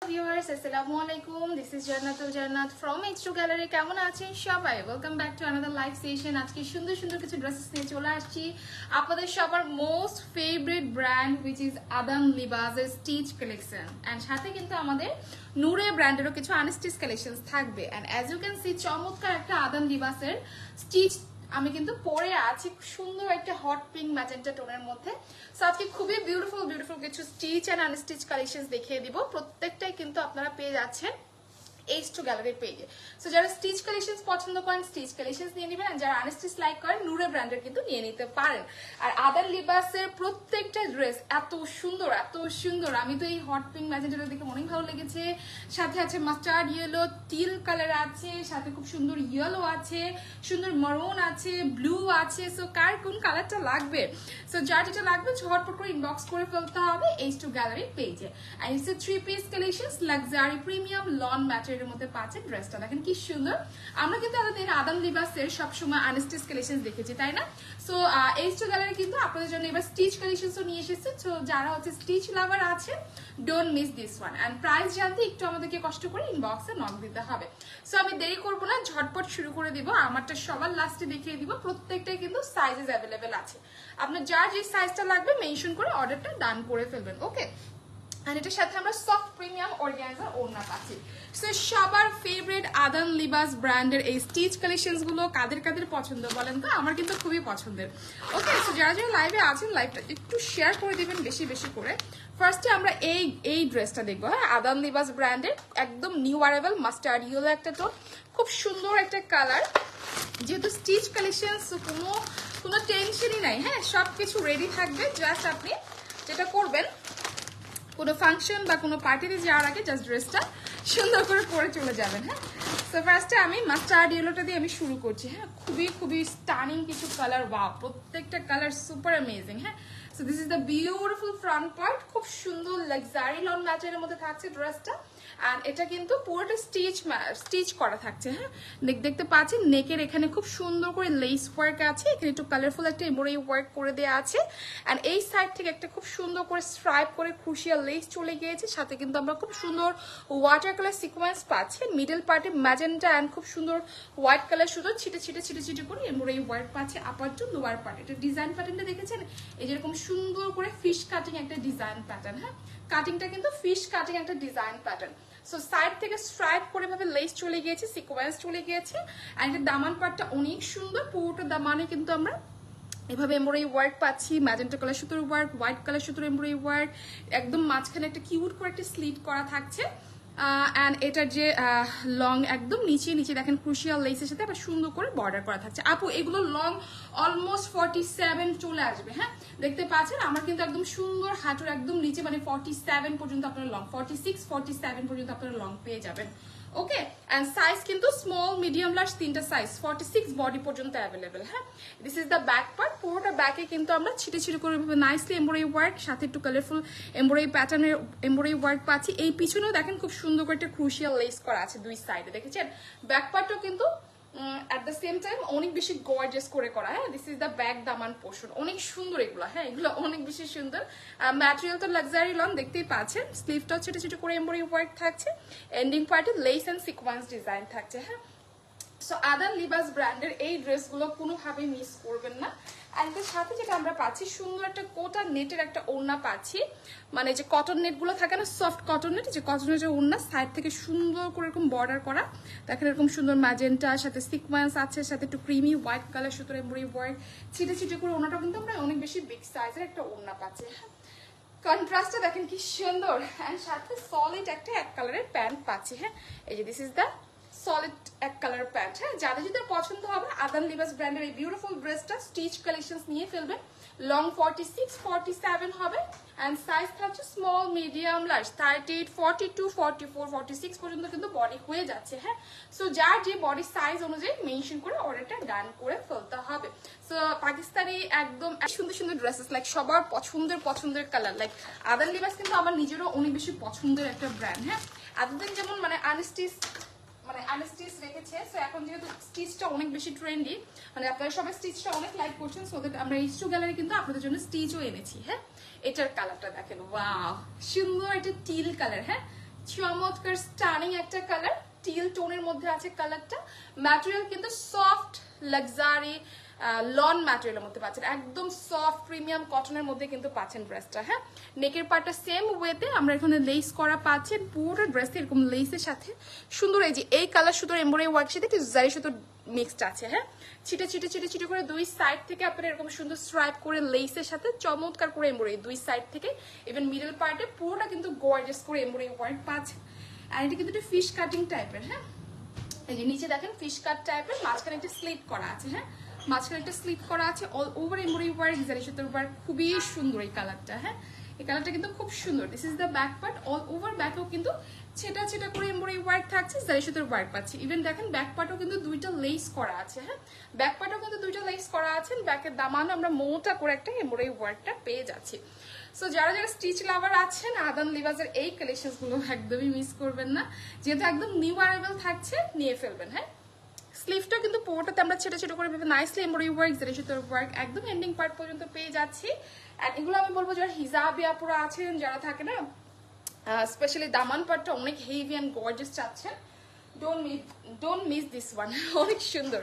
Viewers, Assalamualaikum. This is Jannatul Jannat from H2 Gallery. কেমন আছেন সবাই? Welcome back to another live session. আজকে সুন্দর সুন্দর কিছু ড্রেসেস নিয়ে চলে আসছি আপনাদের সবার most favourite brand which is আদান লিবাসের স্টিচ কালেকশন এন্ড সাথে কিন্তু আমাদের নূরে ব্র্যান্ডেরও কিছু আনস্টিচ কালেকশনস থাকবে and as you can see চমৎকার একটা আদান লিবাসের স্টিচ আমি কিন্তু পরে আছি সুন্দর একটা হট পিঙ্ক ম্যাজেন্টা টোনের মধ্যে সো আজকে খুবই বিউটিফুল কিছু স্টিচ এন্ড আনস্টিচ কালেকশনস দেখিয়ে দিব প্রত্যেকটাই কিন্তু আপনারা পেয়ে যাচ্ছেন H2 Gallery পেজে সো যারা স্টিচ কালেকশনস পছন্দ করেন স্টিচ কালেকশনস নিয়ে নেবেন আর যারা আনস্টিচ লাইক করেন নূরে ব্র্যান্ডের কিন্তু নিয়ে নিতে পারেন আর আদান লিবাসের প্রত্যেকটা ড্রেস এত সুন্দর আমি তো এই হট পিঙ্ক ম্যাজেন্টাটা দেখে অনেক ভালো লেগেছে সাথে আছে মাস্টার্ড ইয়েলো টিল কালার আছে সাথে খুব সুন্দর ইয়েলো আছে সুন্দর মারুন আছে ব্লু আছে সো কার কোন কালারটা লাগবে সো যার যেটা লাগবে ঝটপট করে ইনবক্স করে ফেলতে হবে H2 Gallery পেজে and it's a 3-piece collections luxury premium lawn material এর মধ্যে পাচ্ছেন ড্রেসটা দেখেন কি সুন্দর আমরা কিন্তু আমাদের আদান লিবাসের সব সময় আনস্টিচ কালেকশনস দেখেছি তাই না সো H2 Gallery কিন্তু আপনাদের জন্য এবার স্টিচ কালেকশনসও নিয়ে এসেছে সো যারা হচ্ছে স্টিচ লাভার আছে don't miss this one and price জানতে একটু আমাদেরকে কষ্ট করে ইনবক্সে নক দিতে হবে সো আমি দেরি করব না ঝটপট শুরু করে দিব আমারটা সবার লাস্টে দেখিয়ে দিব প্রত্যেকটাই কিন্তু সাইজেস अवेलेबल আছে আপনার যার যে সাইজটা লাগবে মেনশন করে অর্ডারটা ডান করে ফেলবেন ওকে আর এটার সাথে আমরা সফট প্রিমিয়াম অর্গানজা ওড়না পাচ্ছি সো সবার ফেভারিট আদান লিবাস ব্র্যান্ডের এই স্টিচ কালেকশনস গুলো কাদের পছন্দ বলেন তো আমার কিন্তু খুবই পছন্দের ওকে সো যারা যারা লাইভে আছেন লাইভটা একটু শেয়ার করে দিবেন বেশি করে ফার্স্টে আমরা এই ড্রেসটা দেখবো হ্যাঁ আদান লিবাস ব্র্যান্ডের একদম নিউ অ্যারাইভাল মাস্টার্ড ইয়েলো একটা টোন খুব সুন্দর একটা কালার যেহেতু স্টিচ কালেকশনস কোনো টেনশনই নাই হ্যাঁ সবকিছু রেডি থাকবে জাস্ট আপনি যেটা করবেন কোনো ফাংশন বা কোনো পার্টিতে যাওয়ার আগে জাস্ট ড্রেসটা সুন্দর করে পরে চলে যাবেন হ্যাঁ সো ফার্স্টে আমি মাস্টার্ড ইয়েলোটা দিয়ে আমি শুরু করছি হ্যাঁ খুবই স্টানিং কিছু কালার ওয়াও প্রত্যেকটা কালার সুপার অ্যামেজিং হ্যাঁ so this is the beautiful front part খুব সুন্দর লাক্সারি লন ম্যাটেরিয়ালের মধ্যে থাকছে ড্রেসটা এন্ড এটা কিন্তু পুরোটা স্টিচ করা থাকছে হ্যাঁ দেখতে পাচ্ছেন নেকের এখানে খুব সুন্দর করে লেস ওয়ার্ক আছে এখানে একটু কালারফুল একটা এমব্রয়ডারি ওয়ার্ক করে দেওয়া আছে এন্ড এই সাইড থেকে একটা খুব সুন্দর করে স্ট্রাইপ করে ক্রুশিয়াল লেস চলে গিয়েছে সাথে কিন্তু আমরা খুব সুন্দর ওয়াটার কালার সিকোয়েন্স পাচ্ছি মিডল পার্টে ম্যাজেন্টা এন্ড খুব সুন্দর হোয়াইট কালার সুতো ছিটে করে এমব্রয়ডারি ওয়ার্ক পাচ্ছে আপার টু লোয়ার পার্ট এটা ডিজাইন প্যাটার্নটা দেখেছেন এই যেরকম সুন্দর করে ফিশ কাটিং একটা ডিজাইন প্যাটার্ন হ্যাঁ কাটিংটা কিন্তু ফিশ কাটিং একটা ডিজাইন প্যাটার্ন সো সাইড থেকে স্ট্রাইপ করে ভাবে লেস চলে গিয়েছে সিকোয়েন্স চলে গিয়েছে এন্ড দামান পার্টটা অনেক সুন্দর পুরোটা দামানে কিন্তু আমরা এভাবে এমব্রয়ডারি ওয়ার্ক পাচ্ছি ম্যাজেন্টা কালার সুতোর ওয়ার্ক হোয়াইট কালার সুতোর এমব্রয়ডারি ওয়ার্ক একদম মাঝখানে একটা কিউট করে একটা স্লিট করা থাকছে এন্ড এটার যে লং একদম নিচে দেখেন ক্রুশিয়াল লেসের সাথে আবার সুন্দর করে বর্ডার করা থাকছে আপু এগুলো লং অলমোস্ট 47 চলে আসবে হ্যাঁ দেখতে পাচ্ছেন আমার কিন্তু একদম সুন্দর হাঁটুর একদম নিচে মানে 47 পর্যন্ত আপনারা লং 47 পর্যন্ত আপনারা লং পেয়ে যাবেন ওকে এন্ড সাইজ কিন্তু স্মল মিডিয়াম লার্জ তিনটা সাইজ 46 বডি পর্যন্ত অ্যাভেলেবেল হ্যাঁ this is the back part পুরোটা ব্যাকে কিন্তু আমরা ছিটে করে নাইসলি এমব্রয়ডারি ওয়ার্ক সাথে একটু কালারফুল এমব্রয়ডারি প্যাটার্নের এমব্রয়ডারি ওয়ার্ক পাচ্ছি এই পিছনেও দেখেন খুব সুন্দর করে একটা ক্রুশিয়াল লেস করা আছে দুই সাইডে দেখেছেন ব্যাক পার্টও কিন্তু at the same time অনেক বেশি গর্জিয়াস করে করা হ্যাঁ this is the back Daman portion অনেক সুন্দর এগুলো হ্যাঁ এগুলো অনেক বেশি সুন্দর ম্যাটেরিয়াল তো লাক্সারি লন দেখতেই পাচ্ছেন স্লিভটাও ছোট করে এমব্রয়ডারি ওয়ার্ক থাকছে এন্ডিং পার্টে লেস এন্ড সিকোয়েন্স ডিজাইন থাকছে হ্যাঁ সো আদান লিবাস ব্র্যান্ডের এই ড্রেসগুলো কোনোভাবে মিস করবেন না আর এর সাথে যেটা আমরা পাচ্ছি সুন্দর একটা কোটা নেটের একটা ওড়না পাচ্ছি মানে যে কটন নেটগুলো থাকে না সফট কটন নেট যে কটন নেটের ওড়না সাইড থেকে সুন্দর করে এরকম বর্ডার করা দেখেন এরকম সুন্দর ম্যাজেন্টা সাথে সিকোয়েন্স আছে সাথে একটু ক্রিমি হোয়াইট কালার সুতোর এমব্রয়ডারি ওয়ার্ক ছিটে করে ওড়নাটা কিন্তু আমরা অনেক বেশি বিগ সাইজের একটা ওড়না পাচ্ছি হ্যাঁ কন্ট্রাস্টটা দেখেন কি সুন্দর এন্ড সাথে সলিড একটা এক কালারের প্যান্ট পাচ্ছি হ্যাঁ এই যে দিস ইজ দ্য সলিড এক কালার প্যান্ট হ্যাঁ যাদের যদি পছন্দ হবে আদান লিবাস ব্র্যান্ডের এই বিউটিফুল ড্রেসটা স্টিচ কালেকশনস নিয়ে ফেলবেন লং 47 হবে এন্ড সাইজ থাকছে স্মল মিডিয়াম লার্জ 38 42 44 46 পর্যন্ত কিন্তু বডি হয়ে যাচ্ছে হ্যাঁ সো যার যে বডি সাইজ অনুযায়ী মেনশন করে অর্ডারটা ডান করে ফেলতে হবে সো পাকিস্তানি একদম সুন্দর ড্রেসেস লাইক সবার পছন্দের কালার লাইক আদান লিবাস কিন্তু আমার নিজেরও অনেক বেশি পছন্দের একটা ব্র্যান্ড হ্যাঁ এতদিন যেমন মানে আনস্টিচ রেখেছে সো এখন যেহেতু স্টিচটা অনেক বেশি ট্রেন্ডি মানে আপনারা সবাই স্টিচটা অনেক লাইক করছেন সো দ্যাট আমরা H2 Gallery কিন্তু আপনাদের জন্য স্টিচও এনেছি হ্যাঁ এটার কালারটা দেখেন ওয়াও সুন্দর একটা টিল কালার হ্যাঁ চমৎকার স্টানিং একটা কালার, টিল টোনের মধ্যে আছে কালারটা। ম্যাটেরিয়াল কিন্তু সফট লাক্সারি লন ম্যাটেরিয়ালের মধ্যে পাচ্ছেন, একদম সফট প্রিমিয়াম কটনের মধ্যে কিন্তু পাচ্ছেন ড্রেসটা। হ্যাঁ, নেকের পার্টটা সেম ওয়েতে আমরা এখানে লেস করা পাচ্ছেন, পুরো ড্রেসে এরকম লেসের সাথে সুন্দর এই যে এই কালার সুতোর এমব্রয়ডারি ওয়ার্ক সাথে একটু জারি সুতোর মিক্সড আছে। হ্যাঁ, ছিটে ছিটে ছিটে ছিটে করে দুই সাইড থেকে আপনারা এরকম সুন্দর স্ট্রাইপ করে লেসের সাথে চমৎকার করে এমব্রয়ডারি দুই সাইড থেকে, ইভেন মিডল পার্টে পুরোটা কিন্তু গর্জিয়াস করে এমব্রয়ডারি ওয়ার্ক পাচ্ছেন। আর এটা কিন্তু একটা ফিশ কাটিং টাইপের। হ্যাঁ, এই যে নিচে দেখেন ফিশ কাট টাইপের, মাঝখানে একটা স্লিট করা আছে। হ্যাঁ, মাঝখানে একটা স্লিট করা আছে, অল ওভার এমব্রয়ডারি ওয়ার্ক, জারি সুতোর ওয়ার্ক, খুবই সুন্দর এই কালারটা। হ্যাঁ, এই কালারটা কিন্তু খুব সুন্দর। This is the back part, all over ব্যাকেও কিন্তু ছেটা ছেটা করে এমব্রয়ডারি ওয়ার্ক থাকছে, জারি সুতোর ওয়ার্ক পাচ্ছি। ইভেন দেখেন ব্যাক পার্টও কিন্তু দুইটা লেস করা আছে। হ্যাঁ, ব্যাক পার্টও কিন্তু দুইটা লেস করা আছে, ব্যাকের দামান আমরা মোটা করে একটা এমব্রয়ডারি ওয়ার্কটা পেয়ে যাচ্ছি। সো যারা যারা স্টিচ লাভার আছেন, আদান লিবাজের এই কালেকশনস গুলো একদমই মিস করবেন না, যেহেতু একদম নিউ অ্যারাইভেল থাকছে, নিয়ে ফেলবেন। হ্যাঁ, স্লিভটা কিন্তু পুরোটাতে আমরা ছোট ছোট করে ভেবে নাইসলি এমব্রয়ডারি ওয়ার্ক, জারি সুতোর ওয়ার্ক একদম এন্ডিং পার্ট পর্যন্ত পেয়ে যাচ্ছি। এন্ড এগুলো আমি বলবো যারা হিজাবি আপুরা আছেন, যারা থাকে না স্পেশালি দামান পার্টটা অনেক হেভি এন্ড গর্জিয়াস চাচ্ছেন, ডোন্ট মিস দিস ওয়ান। অনেক সুন্দর।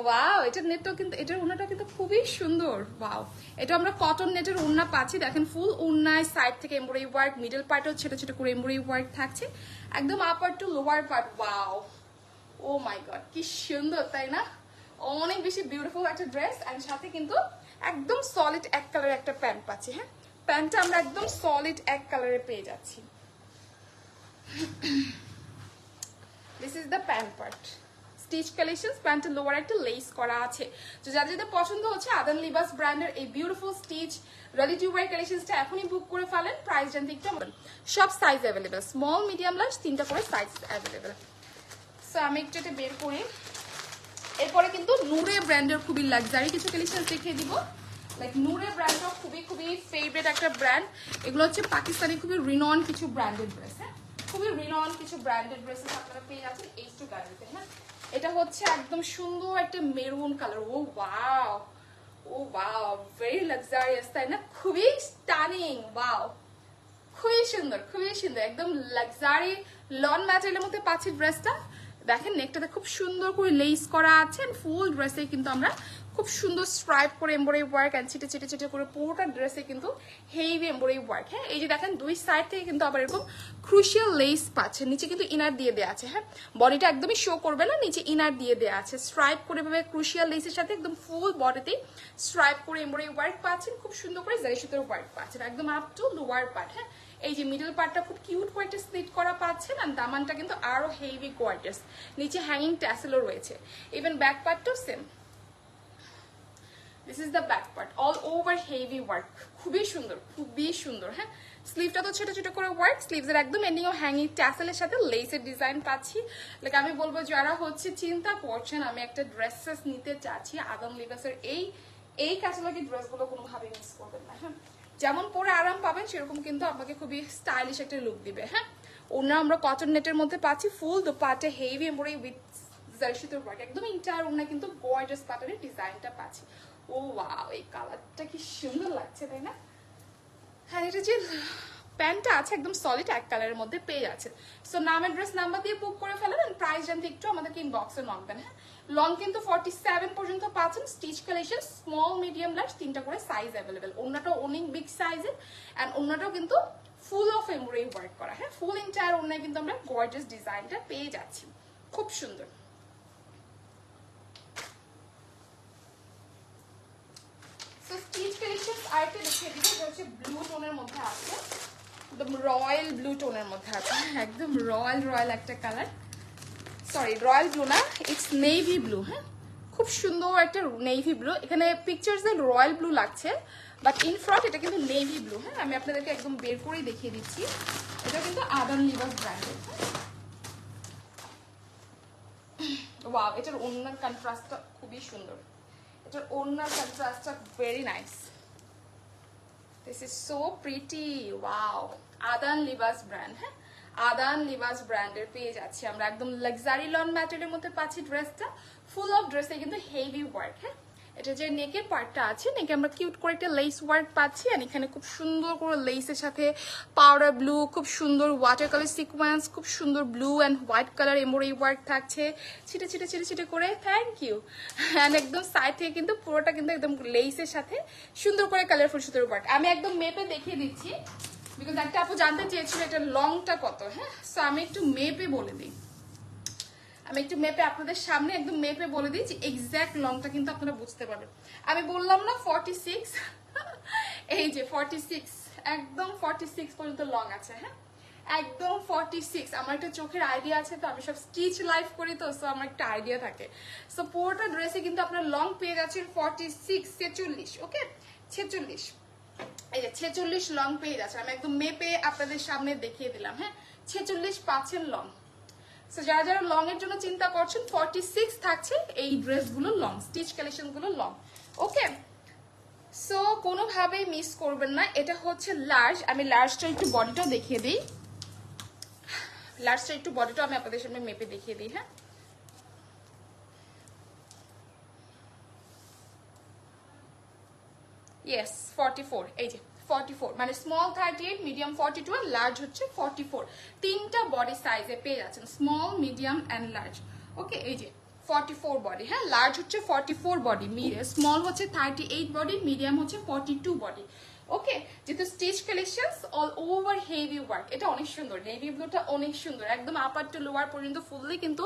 ওয়াও, এটার নেটটাও কিন্তু, এটার ওড়নাটাও কিন্তু খুবই সুন্দর। ওয়াও, এটা আমরা কটন নেটের ওড়না পাচ্ছি। দেখেন ফুল ওড়নায় সাইড থেকে এমব্রয়ডারি ওয়ার্ক, মিডল পার্টেও ছোট ছোট করে এমব্রয়ডারি ওয়ার্ক থাকছে, একদম আপার টু লোয়ার পার্ট। ওয়াও, ও মাই গড, কি সুন্দর তাই না? অনেক বেশি বিউটিফুল একটা ড্রেস। এন্ড সাথে কিন্তু একদম সলিড এক কালারের একটা প্যান্ট পাচ্ছি। হ্যাঁ, প্যান্টটা আমরা একদম সলিড এক কালারে পেয়ে যাচ্ছি। This is the pant part, stitch collection, প্যান্টের লোয়ার একটা লেস করা আছে। তো যাদের যাদের পছন্দ হচ্ছে আদান লিবাস ব্র্যান্ডের এই beautiful stitch ready to wear কালেকশনসটা এখনই বুক করে ফেলেন। প্রাইস জানতে একটু সব size available, small medium large তিনটা করে সাইজ অ্যাভেলেবেল। সো আমি একটু এটা বের করি। এরপরে কিন্তু নূরে ব্র্যান্ডের খুবই লাক্সারি কিছু কালেকশন দেখিয়ে দিব। লাইক নূরে ব্র্যান্ডটা খুবই খুবই ফেভারিট একটা ব্র্যান্ড। এগুলো হচ্ছে পাকিস্তানি খুবই রিনন কিছু ব্র্যান্ডেড ড্রেস। হ্যাঁ, খুবই রিনন কিছু ব্র্যান্ডেড ড্রেসেস আপনারা পেয়ে যাচ্ছেন H2 গ্যালারিতে। হ্যাঁ, এটা হচ্ছে একদম সুন্দর একটা মেরুন কালার। ও ওয়াও, ও ওয়াও, ভেরি লাক্সারিয়াস তাই না? খুবই স্টানিং। ওয়াও, খুবই সুন্দর, খুবই সুন্দর, একদম লাক্সারি লন ম্যাটেরিয়ালের মধ্যে পাচ্ছি ড্রেসটা। দেখেন নেকটাতে খুব সুন্দর করে লেস করা আছে, ফুল ড্রেসে কিন্তু আমরা খুব সুন্দর স্ট্রাইপ করে এমব্রয়ডারি ওয়ার্ক এন্ড ছিটে ছিটে ছিটে করে পুরোটা ড্রেসে কিন্তু হেভি এমব্রয়ডারি ওয়ার্ক। হ্যাঁ, এই যে দেখেন দুই সাইড থেকে কিন্তু আবার এরকম ক্রুশিয়াল লেস পাচ্ছে, নিচে কিন্তু ইনার দিয়ে দেওয়া আছে। হ্যাঁ, বডিটা একদমই শো করবে না, নিচে ইনার দিয়ে দেওয়া আছে স্ট্রাইপ করে ভাবে ক্রুশিয়াল লেসের সাথে একদম ফুল বডিতেই স্ট্রাইপ করে এমব্রয়ডারি ওয়ার্ক পাচ্ছেন, খুব সুন্দর করে জারি সুতোর ওয়ার্ক পাচ্ছেন একদম আপ টু লোয়ার পার্ট। হ্যাঁ, এই যে মিডল পার্টটা খুব কিউট করে একটা স্লিট করা পাচ্ছেন, আর দামানটা কিন্তু আরো হেভি গর্জিয়াস, নিচে হ্যাঙ্গিং ট্যাসেলও রয়েছে। ইভেন ব্যাক পার্টটাও same. This is the back part, all over heavy work, খুবই সুন্দর, খুবই সুন্দর। হ্যাঁ, স্লিভটা তো ছোট ছোট করে ওয়ার্ক, স্লিভস এর একদম এন্ডিং ও হ্যাঙ্গিং ট্যাসেলের সাথে লেসের ডিজাইন পাচ্ছি। লাইক আমি বলবো যারা হচ্ছে চিন্তা করছেন আমি একটা ড্রেসেস নিতে চাচ্ছি, আদান লিবাসের এই কাছাকাছি ড্রেসগুলো কোনোভাবে মিস করবেন না। হ্যাঁ, যেমন পরে আরাম পাবেন সেরকম কিন্তু আপনাকে খুবই স্টাইলিশ একটা লুক দিবে। হ্যাঁ, ওনা আমরা কটন নেটের মধ্যে পাচ্ছি, ফুল দোপাট্টা হেভি এমব্রয়ডারি উইথ জারি সুতোর ওয়ার্ক, একদম ইন্টায়ার ওনা কিন্তু গর্জিয়াস প্যাটার্নের ডিজাইনটা পাচ্ছি। ও ওয়াও, এই কালারটা কি সুন্দর লাগছে তাই না? হ্যাঁ, এটা যে প্যান্টটা আছে একদম সলিড এক কালারের মধ্যে পেয়ে যাচ্ছে। সো নাম অ্যাড্রেস নাম্বার দিয়ে বুক করে ফেলেন, প্রাইস জানতে একটু আমাদেরকে ইনবক্সে নকবেন। হ্যাঁ, লং কিন্তু 47 পর্যন্ত পাচ্ছেন, stitch collection small medium large তিনটা করে সাইজ অ্যাভেলেবেল। ওন্নাটাও অনেক বিগ সাইজের এন্ড ওন্নাটাও কিন্তু ফুল অফ এমব্রয়ডারি ওয়ার্ক করা। হ্যাঁ, ফুল ইন্টায়ার ওন্নায় কিন্তু আমরা গর্জিয়াস ডিজাইনটা পেয়ে যাচ্ছি, খুব সুন্দর। সো স্টিচ কালেকশন আরেকটা দেখিয়ে দিব, এটা হচ্ছে ব্লু টোনের মধ্যে আছে, একদম রয়্যাল ব্লু টোনের মধ্যে আছে, একদম রয়্যাল একটা কালার। সরি, রয়্যাল ব্লু না, ইটস নেভি ব্লু। হ্যাঁ, খুব সুন্দর একটা নেভি ব্লু। এখানে পিকচার্সে রয়্যাল ব্লু লাগছে, বাট ইন ফ্রন্ট এটা কিন্তু নেভি ব্লু। হ্যাঁ, আমি আপনাদেরকে একদম বের করেই দেখিয়ে দিচ্ছি, এটা কিন্তু আদান লিবাস ব্র্যান্ডের। ওয়াও, এটার ওড়নার কন্ট্রাস্টটা খুবই সুন্দর, এটার ওড়নার কন্ট্রাস্টটা very nice. This is so pretty. Wow, Adaan Libas brand. হ্যাঁ, আদান লিবাস ব্র্যান্ডের পেয়ে যাচ্ছি আমরা একদম লাক্সারি লন ম্যাটেরিয়ালের মধ্যে পাচ্ছি ড্রেসটা, ফুল অফ ড্রেসে কিন্তু হেভি ওয়ার্ক। হ্যাঁ, এটা যে নেকের পার্টটা আছে, নেকে আমরা কিউট করে একটা লেস ওয়ার্ক পাচ্ছি, আর এখানে খুব সুন্দর করে লেসের সাথে পাউডার ব্লু, খুব সুন্দর ওয়াটার কালার সিকোয়েন্স, খুব সুন্দর blue and white colour embroidery work থাকছে ছিটে ছিটে ছিটে ছিটে করে। Thank you. অ্যান্ড একদম সাইড থেকে কিন্তু পুরোটা কিন্তু একদম লেসের সাথে সুন্দর করে কালারফুল সুতোর ওয়ার্ক। আমি একদম মেপে দেখিয়ে দিচ্ছি, বিকজ একটা আপু জানতে চেয়েছিল এটা লংটা কত। হ্যাঁ, সো আমি একটু মেপে বলে দিই, আমি একটু মেপে আপনাদের সামনে একদম মেপে বলে দিই যে এক্স্যাক্ট লংটা কিন্তু আপনারা বুঝতে পারবেন। আমি বললাম না 46, এই যে 46, একদম 46 পর্যন্ত লং আছে। হ্যাঁ, একদম 46। আমার একটা চোখের আইডিয়া আছে, তো আমি সব স্টিচ লাইফ করি, তো সো আমার একটা আইডিয়া থাকে। সো পুরোটা ড্রেসে কিন্তু আপনার লং পেয়ে যাচ্ছেন 46, 46। ওকে, 46, এই যে 46 লং পেয়ে যাচ্ছে। আমি একদম মেপে আপনাদের সামনে দেখিয়ে দিলাম। হ্যাঁ, 46 পাচ্ছেন লং। সো যারা যারা লং এর জন্য চিন্তা করছেন, 46 থাকছে এই ড্রেসগুলো লং, স্টিচ কালেকশন গুলো লং। ওকে, সো কোনোভাবেই মিস করবেন না। এটা হচ্ছে লার্জ। আমি লার্জটা একটু বডিটাও দেখিয়ে দিই, লার্জটা একটু বডিটাও আমি আপনাদের সামনে মেপে দেখিয়ে দিই। হ্যাঁ, ইয়েস 44, এই যে 44, মানে স্মল 38, মিডিয়াম 42 আর লার্জ হচ্ছে 44। তিনটা বডি সাইজে পেয়ে যাচ্ছেন, স্মল, মিডিয়াম অ্যান্ড লার্জ। ওকে, এই যে 44 বডি। হ্যাঁ, লার্জ হচ্ছে 44 বডি, স্মল হচ্ছে 38 বডি, মিডিয়াম হচ্ছে 42 বডি। ওকে, যেহেতু stitch collections all over heavy work, এটা অনেক সুন্দর। নেভি ব্লুটা অনেক সুন্দর, একদম আপার টু লোয়ার পর্যন্ত ফুললি কিন্তু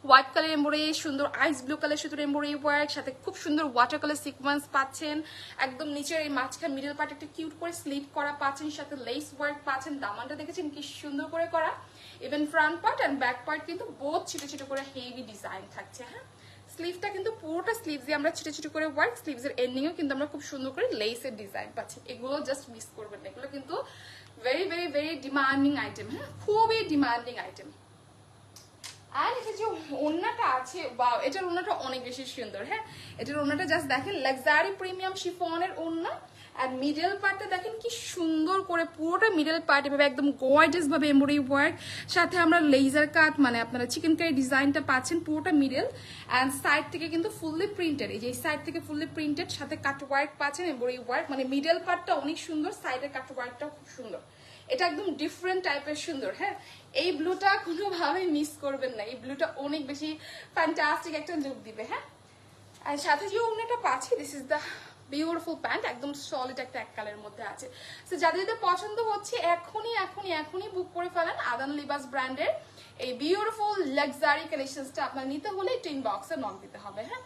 হোয়াইট কালার এমব্রয়ডারি, সুন্দর আইস ব্লু কালার সুতোর এমব্রয়ডারি ওয়ার্ক, সাথে খুব সুন্দর ওয়াটার কালার সিকোয়েন্স পাচ্ছেন। একদম নিচের এই মাঝখানে মিডল পার্ট একটা কিউট করে স্লিট করা পাচ্ছেন, সাথে লেস ওয়ার্ক পাচ্ছেন। দামানটা দেখেছেন কি সুন্দর করে করা। Even front part and back part কিন্তু বোথ ছোট ছোট করে হেভি ডিজাইন থাকছে। হ্যাঁ, স্লিভটা কিন্তু পুরোটা স্লিভসে আমরা ছোট ছোট করে ওয়ার্ক, স্লিভসের এন্ডিংও কিন্তু আমরা খুব সুন্দর করে লেসের ডিজাইন পাচ্ছি। এগুলো জাস্ট মিস করবেন না, এগুলো কিন্তু very very very demanding item. হ্যাঁ, খুবই ডিমান্ডিং আইটেম। আর এটা যে ওড়নাটা আছে, ওয়াও, এটার ওড়নাটা অনেক বেশি সুন্দর। হ্যাঁ, এটার ওড়নাটা জাস্ট দেখেন, লাক্সারি প্রিমিয়াম শিফনের ওড়না। আর মিডল পার্টটা দেখেন কি সুন্দর করে, পুরোটা মিডল পার্ট এভাবে একদম গর্জিয়াস ভাবে এমব্রয়ডারি ওয়ার্ক, সাথে আমরা লেজার কাট, মানে আপনারা চিকেন কারি ডিজাইনটা পাচ্ছেন পুরোটা মিডল। অ্যান্ড সাইড থেকে কিন্তু ফুললি প্রিন্টেড, এই যে সাইড থেকে ফুললি প্রিন্টেড, সাথে কাট ওয়ার্ক পাচ্ছেন, এমব্রয়ডারি ওয়ার্ক। মানে মিডল পার্টটা অনেক সুন্দর, সাইডের কাট ওয়ার্কটাও খুব সুন্দর। এটা একদম ডিফারেন্ট টাইপের সুন্দর। হ্যাঁ, এই ব্লুটা কোনোভাবেই মিস করবেন না, এই ব্লুটা অনেক বেশি ফ্যান্টাস্টিক একটা লুক দিবে। হ্যাঁ, আর সাথে যে ওড়নাটা পাচ্ছি, this is the beautiful pant, একদম সলিড একটা এক কালারের মধ্যে আছে। সো যাদের যাদের পছন্দ হচ্ছে এখনই এখনই এখনই বুক করে ফেলেন আদান লিবাস ব্র্যান্ডের এই বিউটিফুল লাক্সারি কালেকশনসটা। আপনার নিতে হলে টিন বক্সে নক দিতে হবে। হ্যাঁ।